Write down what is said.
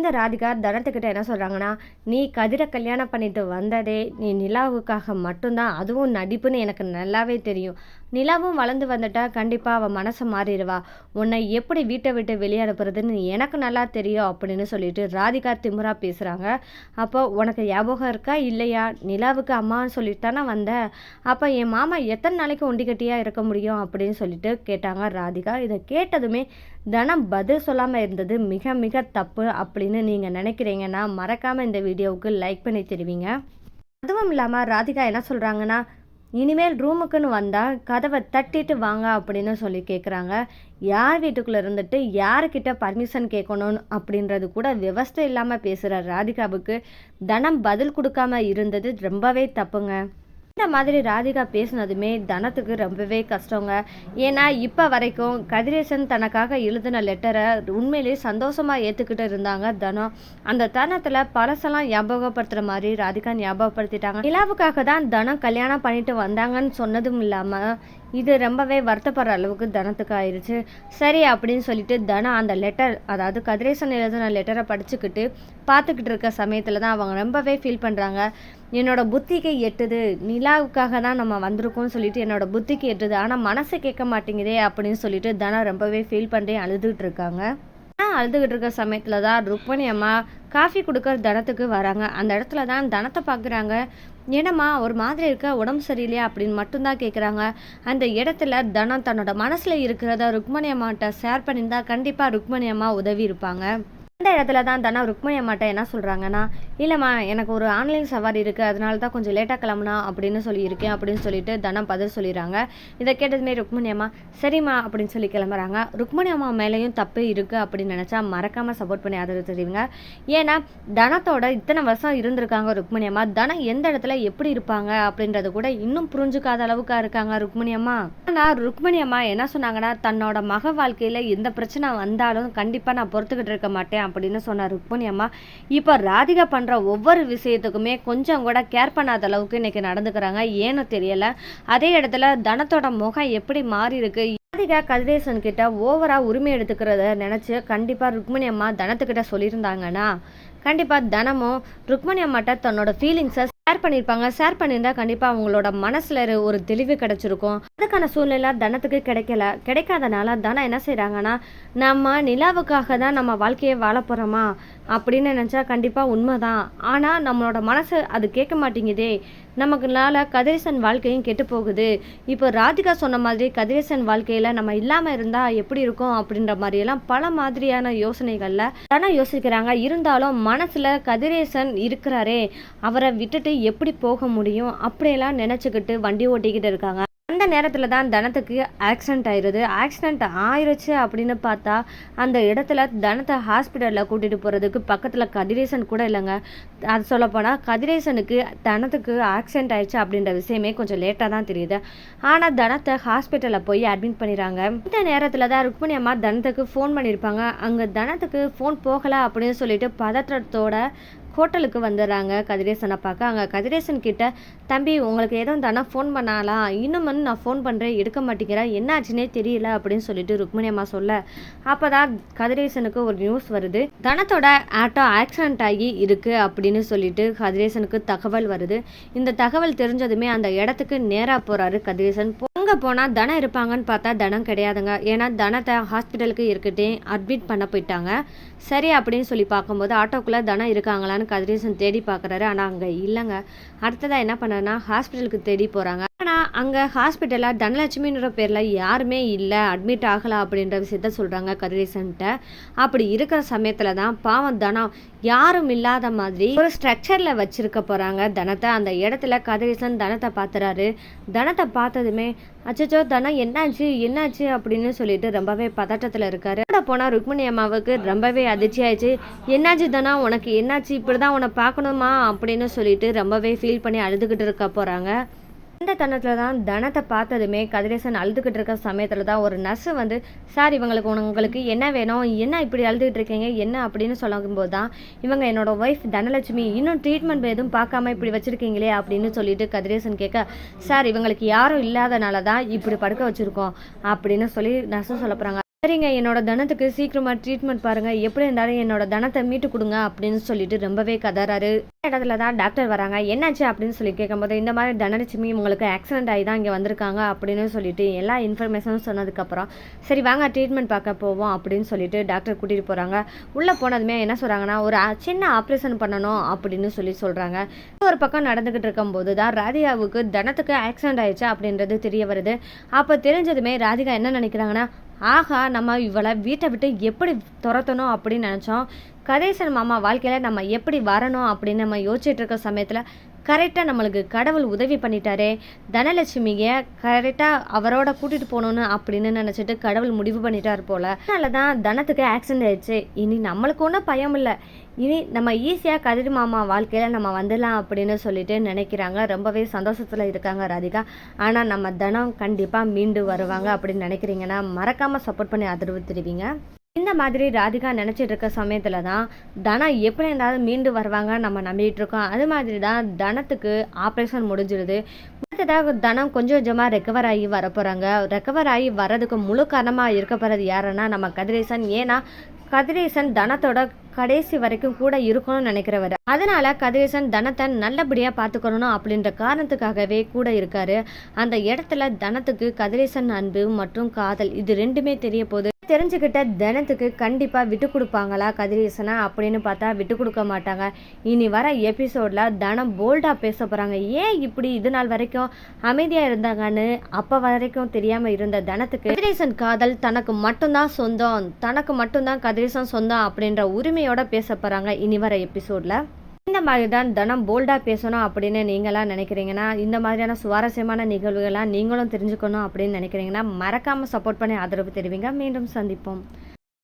இந்த ராதிகா தனத்துக்கிட்ட என்ன சொல்கிறாங்கன்னா, நீ கதிரை கல்யாணம் பண்ணிட்டு வந்ததே நீ நிலாவுக்காக மட்டும்தான், அதுவும் நடிப்புன்னு எனக்கு நல்லாவே தெரியும். நிலாவும் வளர்ந்து வந்துட்டா கண்டிப்பாக அவள் மனசை மாறிடுவா. உன்னை எப்படி வீட்டை விட்டு வெளியே அனுப்புறதுன்னு எனக்கு நல்லா தெரியும் அப்படின்னு சொல்லிட்டு ராதிகா திமிரா பேசுகிறாங்க. அப்போ உனக்கு ஞாபகம் இருக்கா இல்லையா, நிலாவுக்கு அம்மான்னு சொல்லிட்டு தானே வந்த, அப்போ என் மாமா எத்தனை நாளைக்கு ஒண்டிக்கட்டியாக இருக்க முடியும் அப்படின்னு சொல்லிட்டு கேட்டாங்க ராதிகா. இதை கேட்டதுமே தனம் பதில் சொல்லாமல் இருந்தது மிக மிக தப்பு அப்படின்னு நீங்கள் நினைக்கிறீங்கன்னா மறக்காமல் இந்த வீடியோவுக்கு லைக் பண்ணி தருவீங்க. அதுவும் இல்லாமல் ராதிகா என்ன சொல்கிறாங்கன்னா, இனிமேல் ரூமுக்குன்னு வந்தால் கதவை தட்டிட்டு வாங்க அப்படின்னு சொல்லி கேட்குறாங்க. யார் வீட்டுக்குள்ளே இருந்துட்டு யாருக்கிட்ட பர்மிஷன் கேட்கணும் அப்படின்றது கூட விவஸ்தை இல்லாமல் பேசுகிற ராதிகாவுக்கு தனம் பதில் கொடுக்காம இருந்தது ரொம்பவே தப்புங்க. இந்த மாதிரி ராதிகா பேசினதுமே தனத்துக்கு ரொம்பவே கஷ்டங்க. ஏன்னா இப்போ வரைக்கும் கதிரேசன் தனக்காக எழுதின லெட்டரை உண்மையிலேயே சந்தோஷமாக ஏற்றுக்கிட்டு இருந்தாங்க தனம். அந்த தருணத்தில் பழசெல்லாம் ஞாபகப்படுத்துகிற மாதிரி ராதிகா ஞாபகப்படுத்திட்டாங்க. நிலாவுக்காக தான் தனம் கல்யாணம் பண்ணிட்டு வந்தாங்கன்னு சொன்னதும் இல்லாமல் இது ரொம்பவே வருத்தப்படுற அளவுக்கு தனத்துக்கு ஆயிடுச்சு. சரி அப்படின்னு சொல்லிட்டு தனம் அந்த லெட்டர், அதாவது கதிரேசன் எழுதின லெட்டரை படிச்சுக்கிட்டு பார்த்துக்கிட்டு இருக்க சமயத்தில் தான் அவங்க ரொம்பவே ஃபீல் பண்ணுறாங்க. என்னோட புத்திக்கு எட்டுது, நிலாவுக்காக தான் நம்ம வந்திருக்கோம்னு சொல்லிட்டு என்னோட புத்திக்கு எட்டுது, ஆனால் மனசு கேட்க மாட்டேங்குதே அப்படின்னு சொல்லிட்டு தனம் ரொம்பவே ஃபீல் பண்ணி அழுதுகிட்டு இருக்காங்க. அழுதுகிட்டு இருக்க சமயத்தில் தான் ருக்மணி அம்மா காஃபி கொடுக்குற தனத்துக்கு வராங்க. அந்த இடத்துல தான் தனத்தை பார்க்குறாங்க. என்னம்மா ஒரு மாதிரி இருக்க, உடம்பு சரியில்லையா அப்படின்னு மட்டும்தான் கேட்குறாங்க. அந்த இடத்துல தனம் தன்னோட மனசில் இருக்கிறத ருக்மணி அம்மாட்ட ஷேர் பண்ணியிருந்தா கண்டிப்பாக ருக்மணி அம்மா உதவி இருப்பாங்க. அந்த இடத்துல தான் தனம் ருக்மணி அம்மாட்ட என்ன சொல்கிறாங்கன்னா, இல்லைம்மா எனக்கு ஒரு ஆன்லைன் சவாரி இருக்குது, அதனால தான் கொஞ்சம் லேட்டாக கிளம்புனா அப்படின்னு சொல்லியிருக்கேன் அப்படின்னு சொல்லிட்டு தனம் பதில் சொல்லிடுறாங்க. இதை கேட்டதுமே ருக்மணி அம்மா சரிம்மா அப்படின்னு சொல்லி கிளம்புறாங்க. ருக்மணி அம்மா மேலேயும் தப்பு இருக்குது அப்படின்னு நினச்சா மறக்காமல் சப்போர்ட் பண்ணி ஆதரவு தெரிவிங்க. ஏன்னா தனத்தோட இத்தனை வருஷம் இருந்திருக்காங்க ருக்மணி அம்மா. தனம் எந்த இடத்துல எப்படி இருப்பாங்க அப்படின்றது கூட இன்னும் புரிஞ்சுக்காத அளவுக்கா இருக்காங்க ருக்மணி அம்மா. ஆனால் ருக்மணி அம்மா என்ன சொன்னாங்கன்னா, தன்னோட மக வாழ்க்கையில் எந்த பிரச்சனை வந்தாலும் கண்டிப்பாக நான் பொறுத்துக்கிட்டு இருக்க மாட்டேன் அப்படின்னு சொன்ன ருக்மணி அம்மா இப்போ ராதிகா பண்ணுற ஒவ்வொரு விஷயத்துக்குமே கொஞ்சம் கூட கேர் பண்ணாத அளவுக்கு இன்னைக்கு நடந்துக்கிறாங்க. ஏன்னு தெரியல. அதே இடத்துல தனத்தோட முகம் எப்படி மாறி இருக்கு. ராதிகா கதிரேசன் கிட்ட ஓவரா உரிமை எடுத்துக்கிறத நினச்சி கண்டிப்பாக ருக்மணி அம்மா தனத்துக்கிட்ட சொல்லியிருந்தாங்கன்னா கண்டிப்பாக தனமும் ருக்மணி அம்மாட்ட தன்னோட ஃபீலிங்ஸை ஷேர் பண்ணியிருப்பாங்க. ஷேர் பண்ணியிருந்தா கண்டிப்பாக அவங்களோட மனசில் ஒரு தெளிவு கிடைச்சிருக்கும். அதுக்கான சூழ்நிலை தனத்துக்கு கிடைக்காதனால தனம் என்ன செய்கிறாங்கன்னா, நம்ம நிலாவுக்காக தான் நம்ம வாழ்க்கையை வாழ போகிறோமா அப்படின்னு நினச்சா கண்டிப்பாக உண்மைதான். ஆனால் நம்மளோட மனசு அது கேட்க மாட்டேங்குதே, நமக்குனால கதிரேசன் வாழ்க்கையும் கெட்டு போகுது. இப்போ ராதிகா சொன்ன மாதிரி கதிரேசன் வாழ்க்கையில் நம்ம இல்லாமல் இருந்தால் எப்படி இருக்கும் அப்படின்ற மாதிரியெல்லாம் பல மாதிரியான யோசனைகளில் தனம் யோசிக்கிறாங்க. இருந்தாலும் மனசில் கதிரேசன் இருக்கிறாரே, அவரை விட்டுட்டு எப்படி போக முடியும் அப்படியெல்லாம் நினச்சிக்கிட்டு வண்டி ஓட்டிக்கிட்டு இருக்காங்க. அந்த நேரத்தில் தான் தனத்துக்கு ஆக்சிடென்ட் ஆயிடுது. ஆக்சிடென்ட் ஆயிடுச்சு அப்படின்னு பார்த்தா அந்த இடத்துல தனத்தை ஹாஸ்பிட்டலில் கூட்டிகிட்டு போகிறதுக்கு பக்கத்தில் கதிரேசன் கூட இல்லைங்க. அது சொல்லப்போனால் கதிரேசனுக்கு தனத்துக்கு ஆக்சிடென்ட் ஆயிடுச்சு அப்படின்ற விஷயமே கொஞ்சம் லேட்டாக தான் தெரியுது. ஆனால் தனத்தை ஹாஸ்பிட்டலில் போய் அட்மிட் பண்ணிடுறாங்க. இந்த நேரத்தில் தான் ருக்மணி அம்மா தனத்துக்கு ஃபோன் பண்ணியிருப்பாங்க. அங்கே தனத்துக்கு ஃபோன் போகலை அப்படின்னு சொல்லிட்டு பதற்றத்தோட ஹோட்டலுக்கு வந்துடுறாங்க கதிரேசனை பார்க்க. அங்கே கதிரேசன் கிட்ட, தம்பி உங்களுக்கு எதுவும் தானே ஃபோன் பண்ணாலாம், இன்னும் வந்து நான் ஃபோன் பண்ணுறேன் எடுக்க மாட்டேங்கிறேன், என்ன ஆச்சுன்னே தெரியல அப்படின்னு சொல்லிட்டு ருக்மணி அம்மா சொல்ல, அப்போ தான் கதிரேசனுக்கு ஒரு நியூஸ் வருது. தனத்தோட ஆட்டோ ஆக்சிடென்ட் ஆகி இருக்குது அப்படின்னு சொல்லிட்டு கதிரேசனுக்கு தகவல் வருது. இந்த தகவல் தெரிஞ்சதுமே அந்த இடத்துக்கு நேராக போகிறாரு கதிரேசன். அங்கே போனால் தனம் இருப்பாங்கன்னு பார்த்தா தனம் கிடையாதுங்க. ஏன்னா தனத்தை ஹாஸ்பிட்டலுக்கு இருக்கட்டே அட்மிட் பண்ண போயிட்டாங்க. சரி அப்படின்னு சொல்லி பார்க்கும்போது ஆட்டோக்குள்ளே தனம் இருக்காங்களான்னு கதிரேசன் தேடி பார்க்குறாரு. ஆனால் அங்கே இல்லைங்க. அடுத்ததாக என்ன பண்ணனா ஹாஸ்பிட்டலுக்கு தேடி போகிறாங்க. ஆனால் அங்கே ஹாஸ்பிட்டலில் தனலட்சுமின்ற பேரில் யாருமே இல்லை, அட்மிட் ஆகலாம் அப்படின்ற விஷயத்த சொல்கிறாங்க கதிரேசன்கிட்ட. அப்படி இருக்கிற சமயத்தில் தான் பாவம் தனம் யாரும் இல்லாத மாதிரி ஒரு ஸ்ட்ரக்சரில் வச்சுருக்க போகிறாங்க தனத்தை. அந்த இடத்துல கதிரேசன் தனத்தை பார்த்துறாரு. தனத்தை பார்த்ததுமே அச்சோ தனம் என்னாச்சு அப்படின்னு சொல்லிட்டு ரொம்பவே பதட்டத்தில் இருக்காரு. போனால் ருக்மணி அம்மாவுக்கு ரொம்பவே அதிர்ச்சி ஆயிடுச்சு. என்னாச்சு தனம், உனக்கு என்னாச்சு, இப்படி தான் உன்னை பார்க்கணுமா அப்படின்னு சொல்லிட்டு ரொம்பவே ஃபீல் பண்ணி அழுதுகிட்டு இருக்க போகிறாங்க. இந்த தருணத்தில் தான் தனத்தை பார்த்ததுமே கதிரேசன் அழுதுகிட்டு இருக்க சமயத்தில் தான் ஒரு நர்ஸு வந்து, சார் உங்களுக்கு என்ன வேணும், என்ன இப்படி அழுதுகிட்டு இருக்கீங்க என்ன அப்படின்னு சொல்லும்போது தான் இவங்க என்னோட ஒய்ஃப் தனலட்சுமி, இன்னும் ட்ரீட்மெண்ட் எதுவும் பார்க்காம இப்படி வச்சுருக்கீங்களே அப்படின்னு சொல்லிட்டு கதிரேசன் கேட்க, சார் இவங்களுக்கு யாரும் இல்லாதனால தான் இப்படி படுக்க வச்சுருக்கோம் அப்படின்னு சொல்லி நர்ஸும் சொல்ல போகிறாங்க. சரிங்க, என்னோட தனத்துக்கு சீக்கிரமா ட்ரீட்மெண்ட் பாருங்க. எப்படி இருந்தாலும் என்னோட தனத்த மீட்டு குடுங்க அப்படின்னு சொல்லிட்டு ரொம்பவே கதறாரு. இந்த இடத்துல தான் டாக்டர் வராங்க. என்னாச்சு அப்படின்னு சொல்லி கேட்கும்போது, இந்த மாதிரி தனலட்சுமி உங்களுக்கு ஆக்சிடென்ட் ஆகி தான் இங்க வந்திருக்காங்க அப்படின்னு சொல்லிட்டு எல்லா இன்ஃபர்மேஷனும் சொன்னதுக்கப்புறம், சரி வாங்க ட்ரீட்மெண்ட் பார்க்க போவோம் அப்படின்னு சொல்லிட்டு டாக்டர் கூட்டிட்டு போறாங்க. உள்ள போனதுமே என்ன சொல்றாங்கன்னா, ஒரு சின்ன ஆப்ரேஷன் பண்ணணும் அப்படின்னு சொல்றாங்க. ஒரு பக்கம் நடந்துகிட்டு இருக்கும்போது தான் ராதிகாவுக்கு தனத்துக்கு ஆக்சிடென்ட் ஆயிடுச்சு அப்படின்றது தெரிய வருது. அப்ப தெரிஞ்சதுமே ராதிகா என்ன நினைக்கிறாங்கன்னா, ஆஹா! நம்ம இவள வீட்ட விட்டு எப்படி தொரத்தணும் அப்படின்னு நெனச்சோம். கதிரேசன் மாமா வாழ்க்கையில நம்ம எப்படி வரணும் அப்படின்னு நம்ம யோசிச்சுட்டு இருக்க சமயத்துல, கரெக்ட்டா நம்மளுக்கு கடவுள் உதவி பண்ணிட்டாரே! தனலட்சுமிய கரெக்ட்டா அவரோட கூட்டிட்டு போணும்னு அப்படின்னு நெனச்சுட்டு கடவுள் முடிவு பண்ணிட்டாரு போல. அதனால தான் தனத்துக்கு ஆக்சிடென்ட் ஆயிடுச்சு. இனி நம்மளுக்கு ஒண்ணும் பயம் இல்ல. இனி நம்ம ஈஸியா கதிர் மாமா வாழ்க்கையில நம்ம வந்துடலாம் அப்படின்னு சொல்லிட்டு நினைக்கிறாங்க. ரொம்பவே சந்தோஷத்துல இருக்காங்க ராதிகா. ஆனா நம்ம தனம் கண்டிப்பா மீண்டு வருவாங்க அப்படின்னு நினைக்கிறீங்கன்னா, மறக்காம சப்போர்ட் பண்ணி ஆதரவு தெரிவிங்க. இந்த மாதிரி ராதிகா நினைச்சிட்டு இருக்க சமயத்துல தான் தனம் எப்படி இருந்தாலும் மீண்டு வருவாங்க நம்ம நம்பிட்டு இருக்கோம். அது மாதிரி தான் தனத்துக்கு ஆப்ரேஷன் முடிஞ்சிருது. அடுத்ததாக தனம் கொஞ்சம் கொஞ்சமா ரெக்கவர் ஆகி வரப்போறாங்க. ரெக்கவர் ஆகி வர்றதுக்கு முழு காரணமா இருக்க போறது யாருன்னா நம்ம கதிரேசன். ஏன்னா கதிரேசன் தனத்தோட கடைசி வரைக்கும் கூட இருக்கணும்னு நினைக்கிறவர். அதனால கதிரேசன் தனத்தை நல்லபடியா பார்த்துக்கணும் அப்படின்ற காரணத்துக்காகவே கூட இருக்காரு. அந்த இடத்துல தனத்துக்கு கதிரேசன் அன்பு மற்றும் காதல் இது ரெண்டுமே தெரிய போகுது. தெரிஞ்சுக்கிட்ட தனத்துக்கு கண்டிப்பா விட்டு கொடுப்பாங்களா கதிரேசனா அப்படின்னு பார்த்தா விட்டு கொடுக்க மாட்டாங்க. இனி வர எபிசோட்ல தனம் போல்டா பேச போறாங்க. ஏன் இப்படி இது நாள் வரைக்கும் அமைதியா இருந்தாங்கன்னு அப்ப வரைக்கும் தெரியாம இருந்த தனத்துக்கு கதிரேசன் காதல் தனக்கு மட்டும்தான் சொந்தம், தனக்கு மட்டும்தான் கதிரேசன் சொந்தம் அப்படின்ற உரிமையோட பேச போறாங்க இனி வர எபிசோட்ல. இந்த மாதிரி தான் தனம் போல்டா பேசணும் அப்படின்னு நீங்களாம் நினைக்கிறீங்கன்னா, இந்த மாதிரியான சுவாரஸ்யமான நிகழ்வுகள்லாம் நீங்களும் தெரிஞ்சுக்கணும் அப்படின்னு நினைக்கிறீங்கன்னா, மறக்காம சப்போர்ட் பண்ணி ஆதரவு தெரிவிங்க. மீண்டும் சந்திப்போம்.